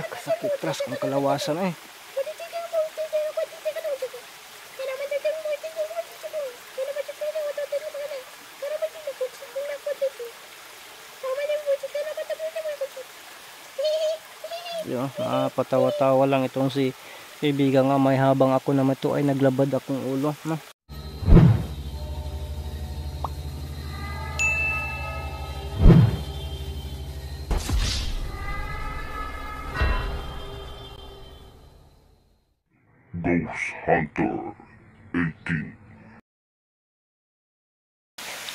Kasakit tras kung kalawasan eh. Yun, patawa-tawa lang itong si kaibigan nga may habang ako naman ito ay naglabad akong ulo, no? Ghost Hunter 18.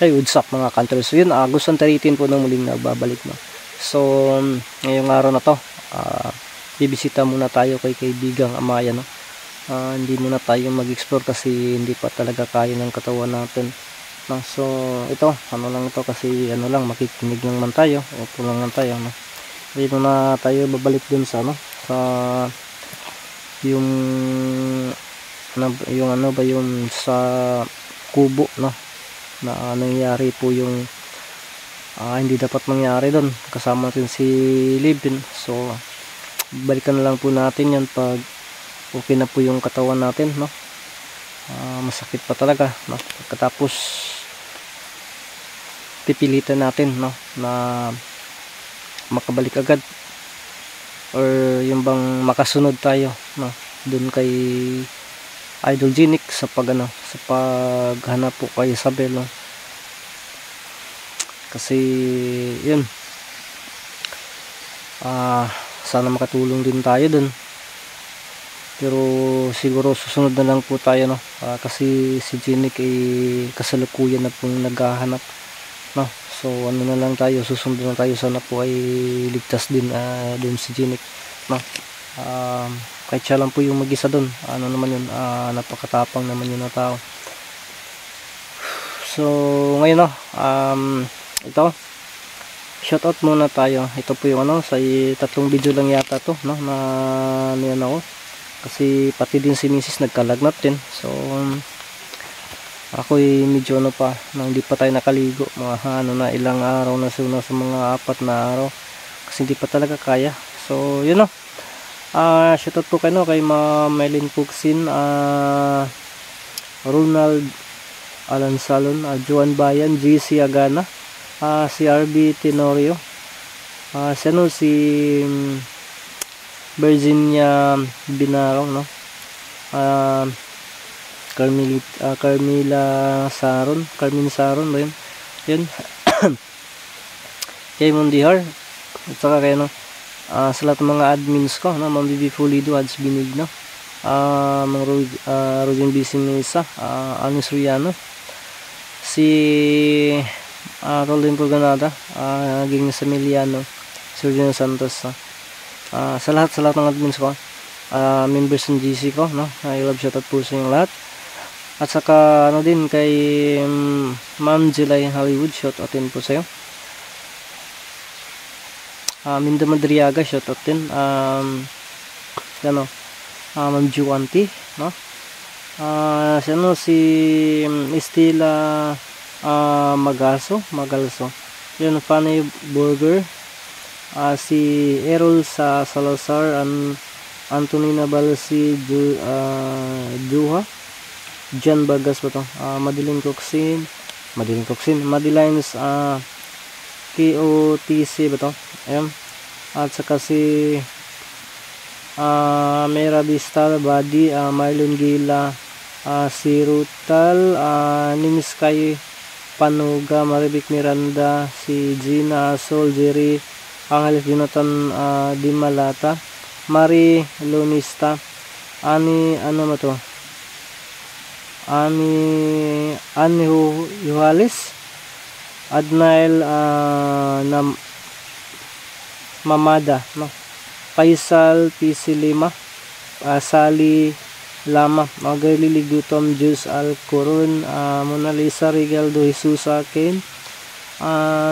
Hey, what's up mga country? So yun, Ghost Hunter 18 po nang muling nagbabalik, no? So, ngayong araw na to, bibisita muna tayo kay kaibigang Amaya, no? Hindi muna tayo mag-explore kasi hindi pa talaga kaya ng katawan natin, no? So, ito, ano lang ito kasi ano lang, makikinig lang man tayo, ito lang lang tayo, no? Hindi muna tayo babalik dun sa, no? Sa yung ano ba yung sa kubo, no? Na nangyari po yung hindi dapat mangyari doon, kasama natin si Libin. So balikan na lang po natin yan pag okay na po yung katawan natin, no? Masakit pa talaga, no? Pagkatapos pipilitan natin, no, na makabalik agad or yung bang makasunod tayo, no, doon kay Idol Genic sa paghanap po kay Isabel, no? Kasi yun, sana makatulong din tayo dun, pero siguro susunod na lang po tayo, no? Kasi si Genic ay kasalukuyan na pong naghahanap, no? So ano na lang tayo, susunod na tayo, sana po ay ligtas din dun si Genic, no? Kahit siya lang po yung mag-isa dun, ano naman yun, napakatapang naman yun na tao. So ngayon, no, ito, shoutout muna tayo. Ito po yung ano, sa 3 video lang yata to, no, na niyan ako, kasi pati din si Mrs. nagkalagnat din. So ako medyo ano pa, hindi pa tayo nakaligo, mga ano na, ilang araw na sa mga 4 na araw, kasi hindi pa talaga kaya. So yun, no, shoutout po kayo, no, kay Melin Puxin, Ronald Alan Salon, Joan Bayan, GC Agana, si RB Tenorio, si Virginia Binarong, no, Carmila Saron, Carmen Saron ba yun? Yun. Kay Mondihar, at saka kayo, no, sa lahat ng mga admins ko, no, Ma'am Bibi Fulido, Ads Binigno, mga Rodin Bisinisa, Anis Riano, si Rolling Proganada, Ging Samiliano, Sergio Santos, sa lahat ng admins ko, members ng GC ko, no, I love shoutout po sa inyong lahat. At saka ano din kay Ma'am Jelay Hollywood, shoutout din po sa iyo. Minda Madriaga, shoutout din. Ma'am Juanti, no? Si Estela Magalso, yun, Fanny Burger, si Errol sa Salazar, Antonina Balsi, Duha, Jan Bagas ba to? Madeline Coxin, Madelines, KOTC ba to? Ayan. At saka si Mera Bistal Badi, Marlon Gila, si Rutal, Nimskay Panuga, Maribik Miranda, si Gina Sol, Jerry Angeles, Jonathan Dimalata, Mari Lunista, Ani Yuhalis, Adnael Mamada, no, Faisal PC Lima, Sali Lama, Magali Gutom, Jus Alcorun, Mona Lisa Regaldo Jesus Akin,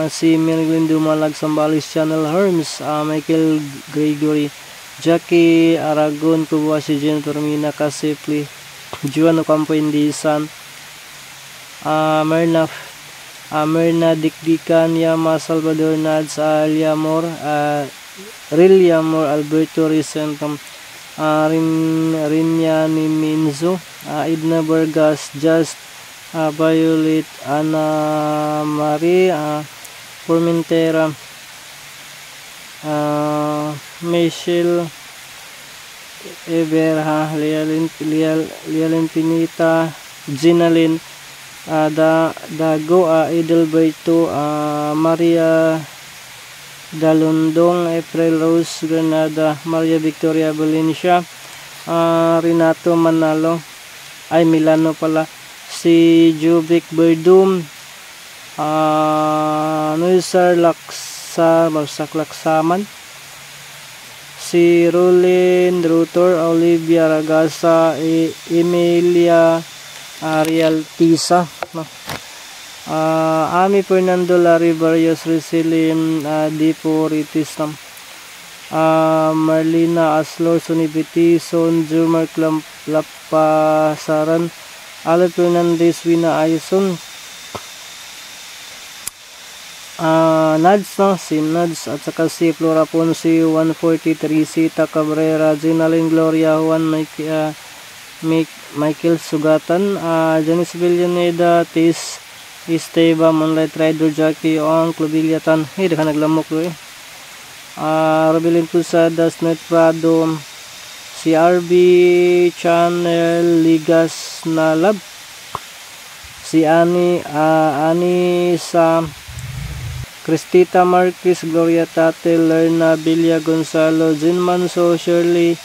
si Merwin Dumalag Sambalis Channel Herms, Michael Gregory, Jackie Aragon, Kubuasi Jen Termina Kasipli, Juan Ocampo Indisan, Merna Dikdikan, Yama Salvador Nads, Aliamor, Rilliam or Alberto Risen, Rinyani Minzo, Edna Vargas, Just, Violet, Ana Marie, Formentera, Michelle Everha, Lialin Pinita, Ginalyn, Dago, Edelberto, Maria Dalundong, April Rose Granada, Maria Victoria Valencia, Renato Manalo, Milano pala, si Jubic Berdum, Nusar Laksaman, si Rolin Drutor, Olivia Ragasa, Emilia Ariel Tisa, no? Ami Fernando Larry Barrios Resilin, Dipo Ritis, Marlina Aslor Sunibiti, Son Jumar Lapasaran, Ale Fernandez Wina Ayson, Nads, no? Si Nads at saka si Flora Ponce 143, Sita Cabrera, Ginalyn Gloria, Juan Michael Sugatan, Janice Villaneda, Tis Esteba, Moonlight Rider, Jackie Ong, Clobiliatan, daka naglamok do Robelin Pusadas, Net Prado, si RB Channel Ligas Nalab, si Ani sa Cristita Marquez, Gloria Tate, Lerna Villa Gonzalo, Zinmanso, Shirley,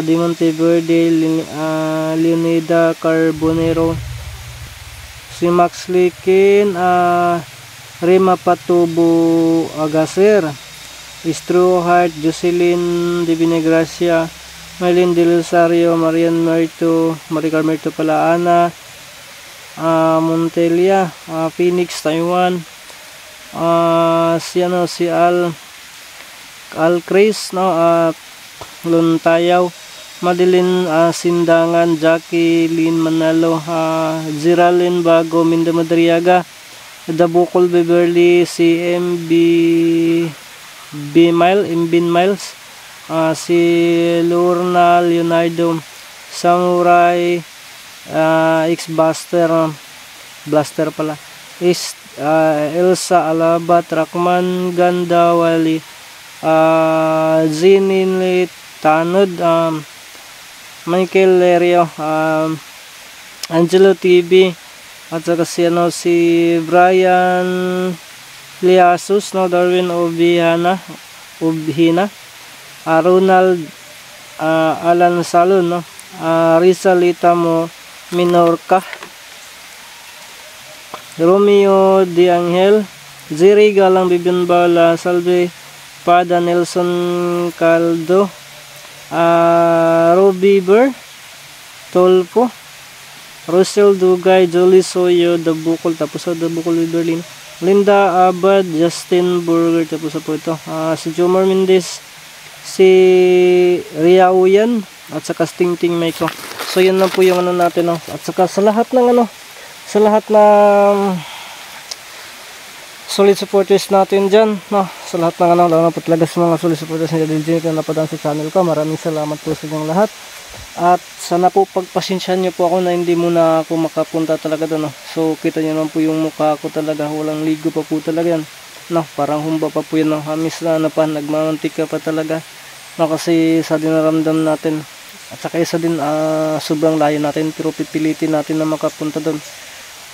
Di Monteverde, Leonida Carbonero, si Max Likin, Rima Patubo Agaser, Struhart, Jocelyn de Vinegracia, Marlene Del Rosario, Marian Merto, Maricar Merto Palaana, Montelia, Phoenix, Taiwan, si Al Chris, no? Luntayaw, Madeline Sindangan, Jacqueline Manalo, Ziralyn Bago, Minda Madriaga, Dabukol Beverly, si Mbin Miles, si Lorna Leonardo, Samurai, X-Buster, Blaster pala, Elsa Alabat, Rakman Gandawali, Zinin Tanod, Michael Lerio, Angelo TV, at saka si Brian Liasus, no? Darwin Obhina, Ronald Alan Salon, no? Rizalita Mo Minorca, Romeo De Angel, Ziri Galang Bibian Bala, Salve Pada, Nelson Caldo, Robbie Burr, Tolpo, Rosel Dugay, Jolie Soyo, Dabukol, tapos sa Dabukol Berlin, Linda Abad, Justin Burger, tapos sa po ito, si Jomar Mendez, si Riauyan, at saka Sting Ting Maiko. So yun lang po yung natin, no? At saka sa lahat ng solid supporters natin dyan, no? Sa lahat ng lalo na po talaga sa mga solid supporters na dyan na napadaan sa channel ko, maraming salamat po sa inyong lahat. At sana po pagpasensyahan nyo po ako na hindi muna ako makapunta talaga doon, no? So kita nyo naman po yung mukha ko talaga, walang ligo pa po talaga yan, no? Parang humba pa po yan, no? Hamis na pa, nagmamantika pa talaga, no? Kasi sa dinaramdam natin, at saka isa din sobrang layo natin, pero pipilitin natin na makapunta doon,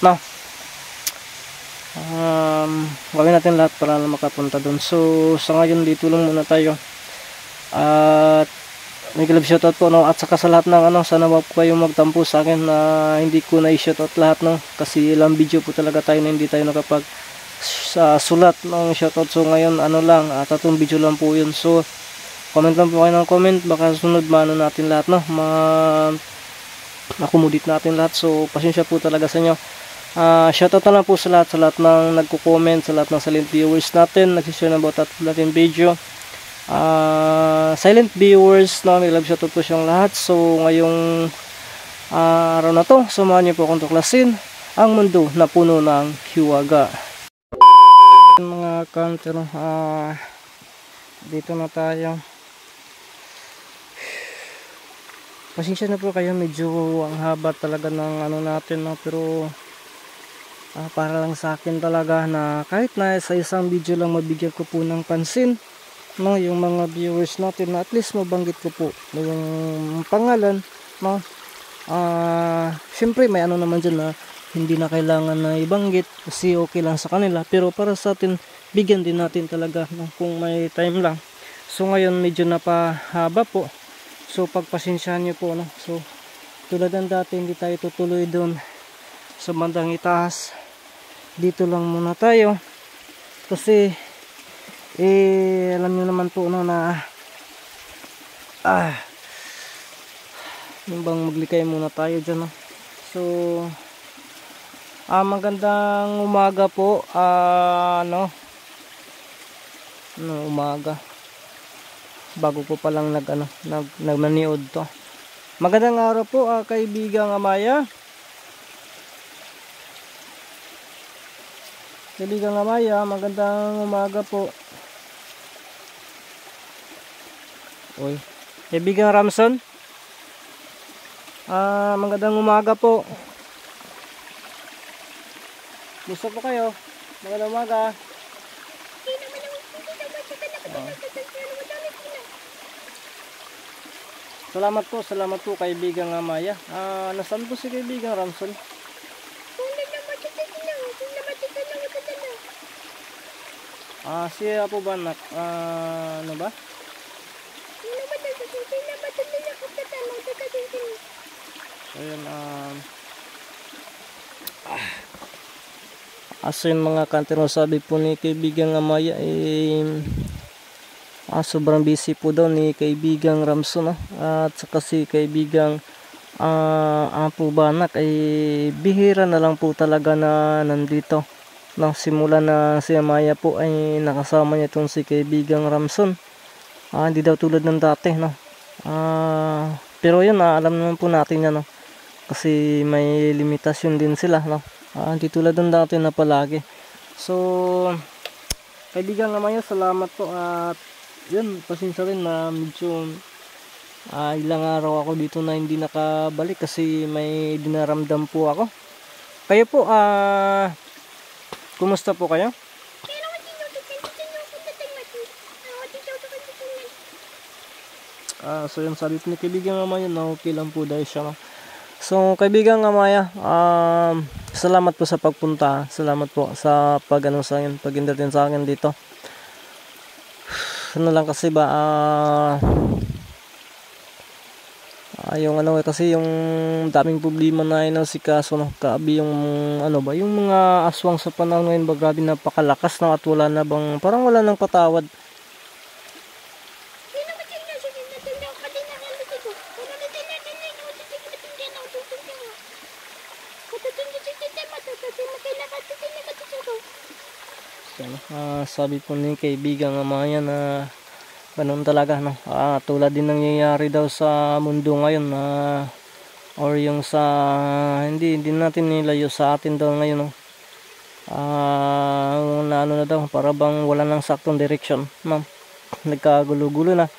no? Gawin natin lahat para na makapunta doon. So sa ngayon dito lang muna tayo, at may kalab shoutout po, no? At saka sa lahat ng sana wag po kayong magtampo sa akin na hindi ko na i-shoutout lahat, no? Kasi ilang video po talaga tayo na hindi tayo nakapag sulat ng shoutout. So ngayon lang, 3 video lang po yun. So comment lang po kayo ng comment, baka sunod natin lahat, no? Akumudit natin lahat. So pasensya po talaga sa inyo. Shoutout na lang po sa lahat ng nagko-comment, sa lahat ng silent viewers natin, nagsishare ng about natin video. Silent viewers, no, may love shoutout po siyang lahat. So ngayong araw na to, samahan niyo po akong tuklasin ang mundo na puno ng hiwaga. Mga counter, dito na tayo. Pasensya na po kayo, medyo ang haba talaga ng ano natin, no? Pero para lang sa akin talaga na kahit na sa isang video lang mabigyan ko po ng pansin, no, yung mga viewers natin, na at least mabanggit ko po yung pangalan, no. Syempre may ano naman dyan na hindi na kailangan na ibanggit kasi okay lang sa kanila, pero para sa atin bigyan din natin talaga, no, kung may time lang. So ngayon medyo napahaba po, so pagpasensyahan nyo po, no. So tulad ng dati, hindi tayo tutuloy doon sa bandang itaas, dito lang muna tayo kasi alam nyo naman po, no, na yung bang maglikay muna tayo dyan, no. So magandang umaga po, umaga, bago ko palang nagmaniod to. Magandang araw po, kaibigang Amaya. Kaibigang Amaya, magandang umaga po. Uy, kaibigang Ramson, magandang umaga po. Gusto po kayo? Magandang umaga. Salamat po kaibigang Amaya. Nasaan po si kaibigang Ramson? Siya po ba ano ba? Ayun, so yung mga kantero, sabi po ni kaibigang Amaya, sobrang busy po daw ni kaibigang Ramson, no? At saka si kaibigang Apo Banak ay bihira na lang po talaga na nandito, no? Simula na si Amaya po ay nakasama niya itong si kaibigang Ramson, hindi daw tulad ng dati, no? Pero yun, alam naman po natin yan, no? Kasi may limitasyon din sila, no? Hindi tulad ng dati na palagi. So kaibigan naman yun, salamat po. At yun, pasensya rin na medyo ilang araw ako dito na hindi nakabalik kasi may dinaramdam po ako. Kayo po, kumusta po kayo? So yun, sabi po ni kaibigan naman yun, na okay lang po dahil siya, no? So kaibigan Amaya, salamat po sa pagpunta. Salamat po sa pag-entertain sa akin dito. Ano lang kasi ba, yung kasi yung daming problema na inasikaso, no? Kaabi yung yung mga aswang sa panahon ngayon ba, grabe, napakalakas, no? At wala na bang, parang wala nang patawad. Sabi po ni kaibigang Amaya na ganun talaga, no? Tulad din nangyayari daw sa mundo ngayon, or yung sa hindi natin nilayo, sa atin daw ngayon, no? Na na daw, para bang wala nang saktong direction, no? Nagkagulo-gulo na.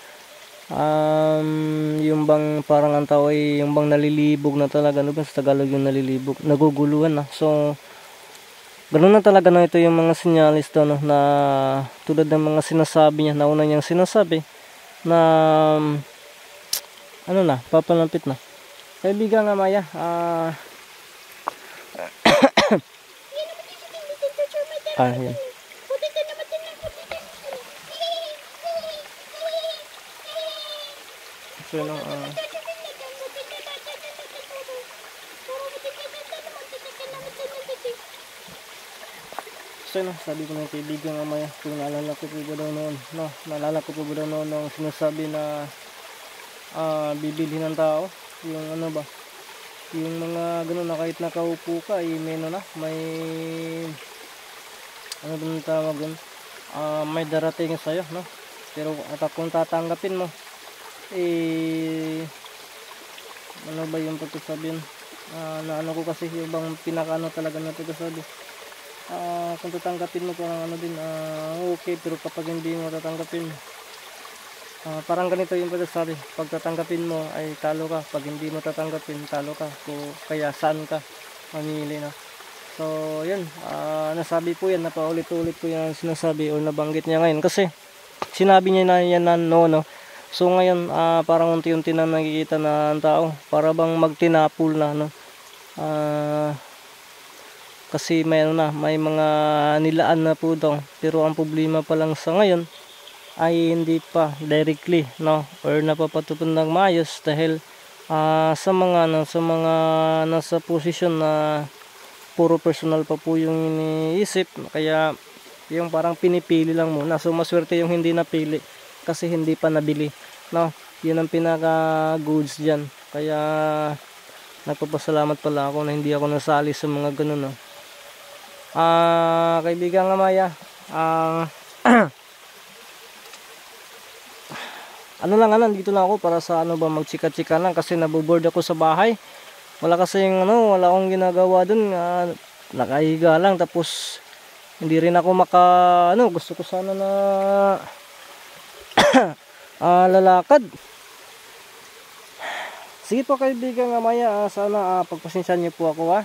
Yung bang parang ang tao ay yung bang nalilibog na talaga, no? Sa Tagalog yung nalilibog, naguguluhan na. So ganun na talaga, no? Ito yung mga sinyalis to, no? Na tulad ng mga sinasabi niya, nauna niyang sinasabi na papalampit na. Kaibigan Amaya, yan. So, sabi ko ng kaibigan Amaya, kung naalala ko po ba daw noon, no? Naalala ko po ba daw noon nung sinasabi na bibili ng tao, yung yung mga gano'n na kahit nakaupo ka, may may tawag dun, may darating sa'yo, no? Pero kung tatanggapin mo, ano ba yung pagkasabihin, na ko kasi yung bang pinaka talaga na pagkasabi, kung tatanggapin mo parang okay, pero kapag hindi mo tatanggapin, Parang ganito yung pagsasabi, pag tatanggapin mo ay talo ka, pag hindi mo tatanggapin talo ka, kaya saan ka mamili na. So yun, nasabi po yan, napaulit-ulit po yan sinasabi o nabanggit niya ngayon kasi sinabi niya na yan na no. So ngayon parang unti-unti na nakikita na ang tao para bang magtinapol na no. Kasi may mga nilaan na po daw, pero ang problema pa lang sa ngayon ay hindi pa directly no or napapatupad ng maayos dahil sa mga nasa posisyon na puro personal pa po yung iniisip, kaya yung parang pinipili lang muna. So maswerte yung hindi napili kasi hindi pa nabili no, yun ang pinaka goods diyan. Kaya nagpapasalamat pala ako na hindi ako nasali sa mga ganun no. Kaibigan Amaya, dito lang ako para sa magchika-chika lang kasi naboboard ako sa bahay. Wala kasing wala akong ginagawa dun, nakahiga lang tapos hindi rin ako gusto ko sana na lalakad. Sige po kaibigan Amaya, sana pagpasensyahan niyo po ako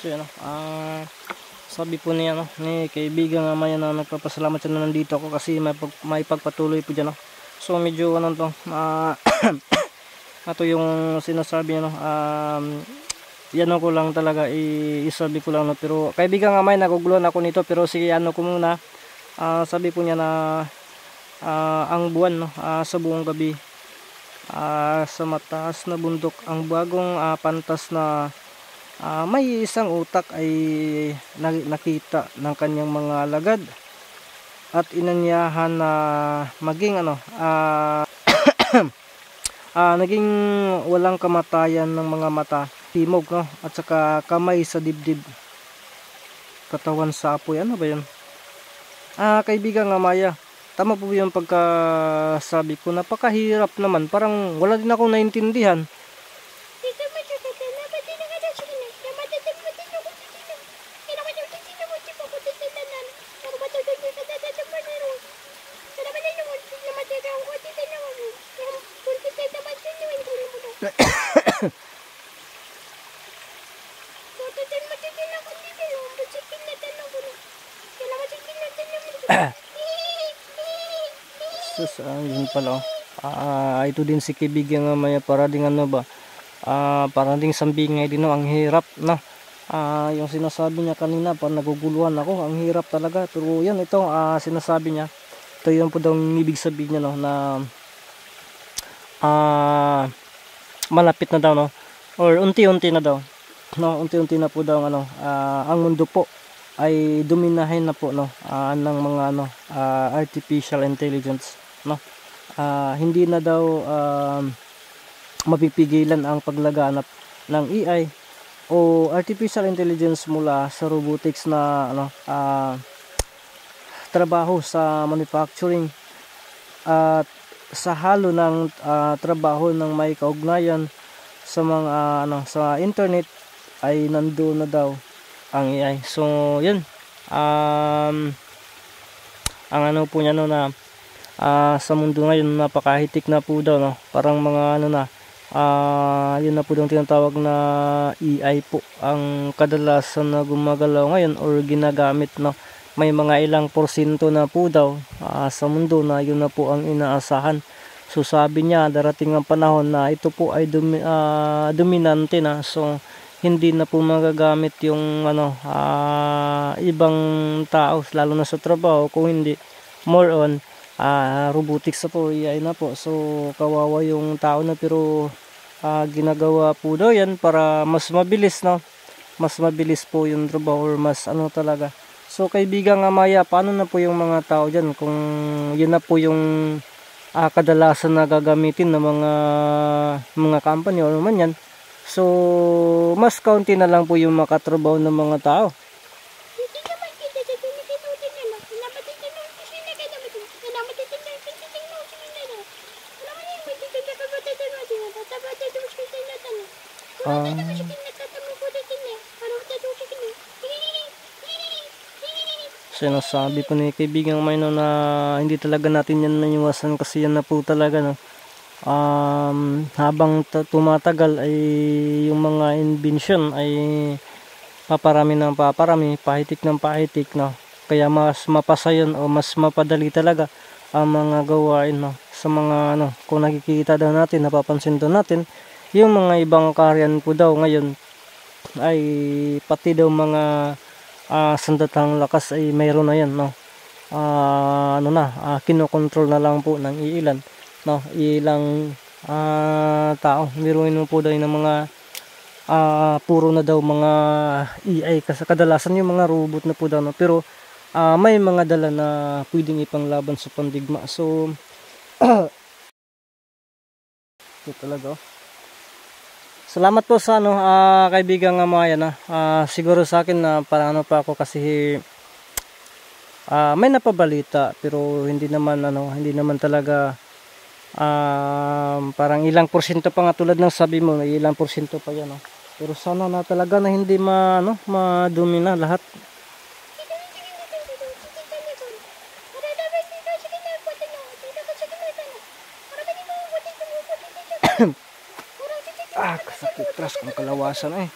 So yun, sabi po niya ni kaibigan Amaya na nagpapasalamat siya na nandito ako kasi may pagpatuloy po dyan So medyo ito yung sinasabi niya yan ko lang talaga isabi ko lang pero kaibigan Amaya, naguguluhan ako nito pero sige ko muna. Sabi po niya na ang buwan sa buong gabi sa mataas na bundok ang bagong pantas na may isang utak ay nakita ng kanyang mga alagad at inanyahan na maging naging walang kamatayan ng mga mata, timog at saka kamay sa dibdib, katawan sa apoy. Ano ba yun? Kaibigan Amaya, tama po yung pagkasabi ko, napakahirap naman, parang wala din akong naintindihan. Yun pala ito din si kaibigan Amaya, para ding para ding sambingay din ang hirap yung sinasabi niya kanina, parang naguguluhan ako, ang hirap talaga. Pero yan, ito sinasabi niya, ito yun po daw ang ibig sabihin niya na malapit na daw or unti-unti na daw unti-unti na po daw ang mundo po ay dominahin na po ng mga artificial intelligence hindi na daw mapipigilan ang paglaganap ng AI o artificial intelligence mula sa robotics na trabaho sa manufacturing at sa halo ng trabaho ng may kaugnayan sa mga sa internet ay nandoon na daw ang AI. So yun, ang po niya na sa mundo ngayon napakahitik na po daw parang mga yun na po daw tinatawag na AI po ang kadalasan na gumagalaw ngayon or ginagamit may mga ilang porsyento na po daw sa mundo na yun na po ang inaasahan. So sabi niya darating ang panahon na ito po ay dominante na, so hindi na po magagamit yung ibang tao lalo na sa trabaho, kung hindi more on robotics na po, AI na po. So kawawa yung tao na, pero ginagawa po daw yan para mas mabilis mas mabilis po yung trabaho or mas talaga. So kaibigan Amaya, paano na po yung mga tao dyan kung yun na po yung kadalasan na gagamitin ng mga company o naman yan. So mas kaunti na lang po yung makatrabaho ng mga tao. Sinasabi po ni kaibigang Mino na hindi talaga natin yan naiwasan kasi yan na po talaga, no? Habang tumatagal ay yung mga invention ay paparami ng paparami, pahitik ng pahitik, no? Kaya mas mapasayon o mas mapadali talaga ang mga gawain, no? Sa mga kung nakikita daw natin, napapansin daw natin yung mga ibang karyan po daw ngayon ay pati daw mga sandatang lakas ay mayroon na yan, no? Kinokontrol na lang po ng iilan, no? Ilang tao. Biruin mo po daw ng mga puro na daw mga AI kasi kadalasan yung mga robot na po daw, no? Pero may mga dala na pwedeng ipanglaban sa pandigma. So ito talaga, salamat po sa kaibigang mga yan. Siguro sa akin na parang pa ako kasi may napabalita pero hindi naman talaga parang ilang porsyento pa nga tulad ng sabi mo, ilang porsyento pa yan, no? Pero sana na talaga na hindi madumi na lahat. Kasakit tras kung kalawasan eh.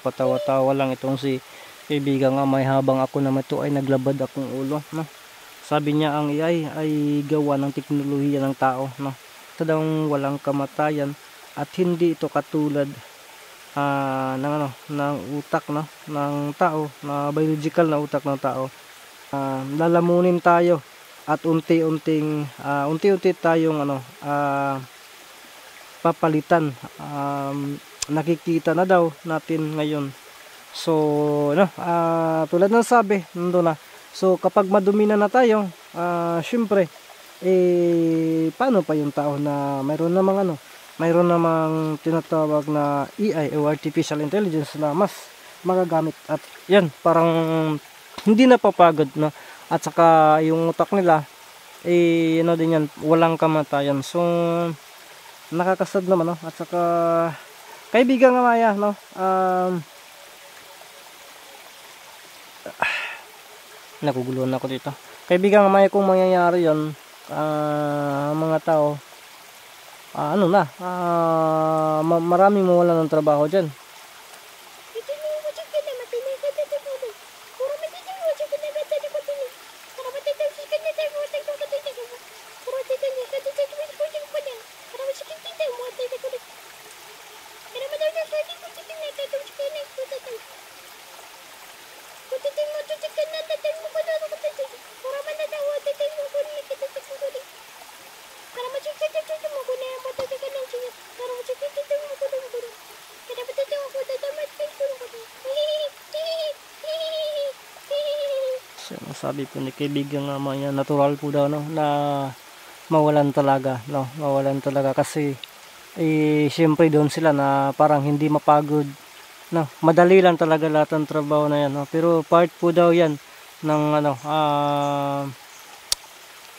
Patawa-tawa lang itong si kaibigan nga may habang ako naman ito ay naglabad akong ulo, no? Sabi niya ang AI ay gawa ng teknolohiya ng tao, no? Ito daw walang kamatayan at hindi ito katulad ng utak, no, ng tao, na biological na utak ng tao. Lalamunin tayo at unti-unti tayong papalitan. Nakikita na daw natin ngayon. So tulad ng sabi nandun na. So kapag madumi na tayo, syempre paano pa yung tao na mayroon namang tinatawag na AI o artificial intelligence na mas magagamit, at yan parang hindi napapagod, no? At saka yung utak nila din yan, walang kamatayan. So nakakasad naman, no? At saka kaibigan nga Maya, no, nakuguluhan ako dito. Kaibigan nga Maya, kung mangyayari yan, mga tao maraming mawala ng trabaho dyan. Sabi po ni kaibigan nga Maya, natural po daw, no, na mawalan talaga, no, mawalan talaga kasi siyempre doon sila na parang hindi mapagod, no, madali lang talaga lahat ng trabaho na yan, no? Pero part po daw yan ng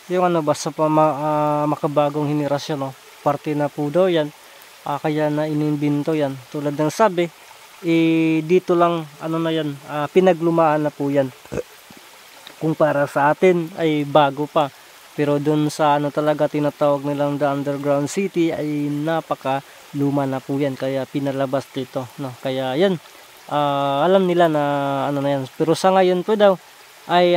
yung basta pa makabagong henerasyon, no, parte na po daw yan, kaya na inimbento yan. Tulad ng sabi, dito lang na yan, pinaglumaan na po yan. Kung para sa atin ay bago pa, pero doon sa talaga tinatawag nilang the underground city ay napaka luma na po yan, kaya pinalabas dito, no? Kaya yan, alam nila na na yan. Pero sa ngayon po daw ay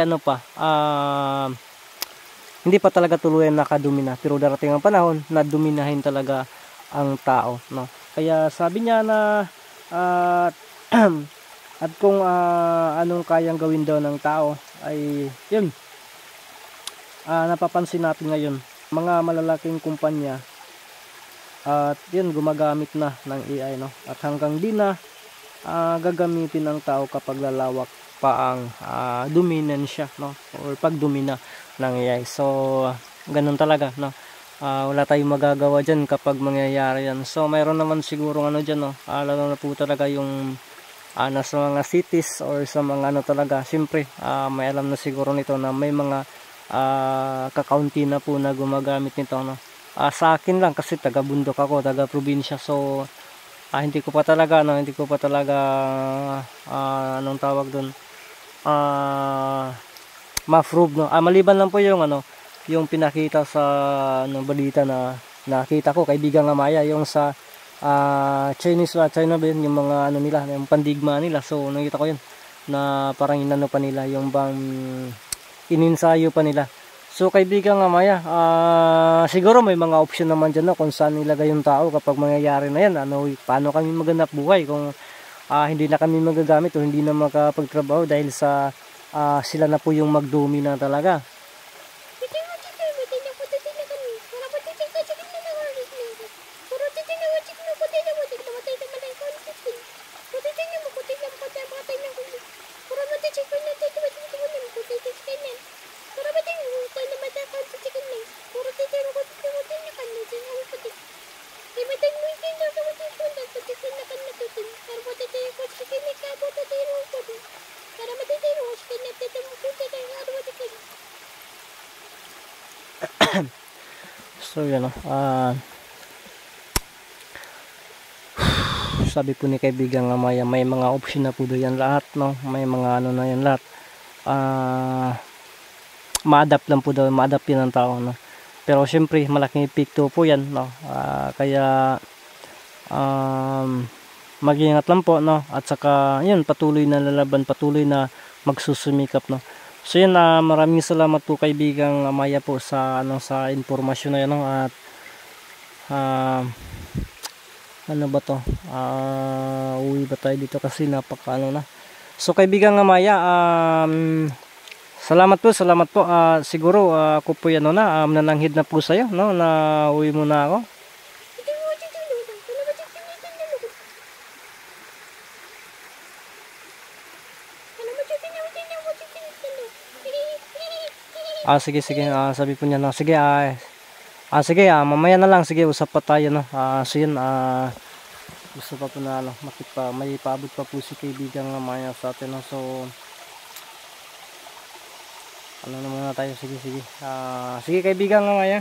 hindi pa talaga tuluyan nakadumi na, pero darating ang panahon na duminahin talaga ang tao, no? Kaya sabi niya na at kung anong kayang gawin daw ng tao ay yun, napapansin natin ngayon mga malalaking kumpanya At yun, gumagamit na ng AI, no? At hanggang di na gagamitin ng tao kapag lalawak pa ang dominansya, no? Or pagdomina ng AI. So ganun talaga, no? Wala tayong magagawa dyan kapag mangyayari yan. So mayroon naman siguro ano dyan, no? Lalo na po talaga yung nasa mga cities or sa mga ano talaga, siyempre may alam na siguro nito na may mga kakaunti na po na gumagamit nito, no? Sa akin lang kasi taga bundok ako, taga probinsya, so hindi ko pa talaga anong tawag doon, ma-prove, no? Maliban lang po yung ano, yung pinakita sa balita na nakita ko, kaibigang Amaya, yung sa China ba yun, yung mga ano nila, yung pandigma nila. So nakita ko yun na parang inano pa nila, yung bang ininsayo pa nila. So kaibigang Amaya, siguro may mga option naman dyan, no, kung saan ilagay yung tao kapag mangyayari na yan. Paano kami maganap buhay kung hindi na kami magagamit o hindi na makapagtrabaho dahil sa sila na po yung magdomina talaga. So yan, sabi po ni kaibigang Amaya, may mga option na po doon lahat, no? May mga ano na yan lahat. Ma-adapt lang po daw, ma-adapt yan ng tao, no? Pero syempre malaking epekto po yan, no? Kaya mag-ingat lang po, no? At saka yun, patuloy na lalaban, patuloy na magsusumikap, no? So yun, maraming salamat po kaibigang Amaya po sa sa impormasyon na yan, no? At ano ba to, uwi ba tayo dito kasi napaka na. So kaibigang Amaya, salamat po, siguro ako po yan, na nananghid na po sa'yo, no? Na uwi muna ako. Sige, sabi po niya, no, sige, sige, mamaya na lang, sige, usap pa tayo, no. So yun, gusto pa po na, may paabot pa po si kaibigang Amaya sa atin, no. So ano na muna tayo, sige, sige kaibigang Amaya.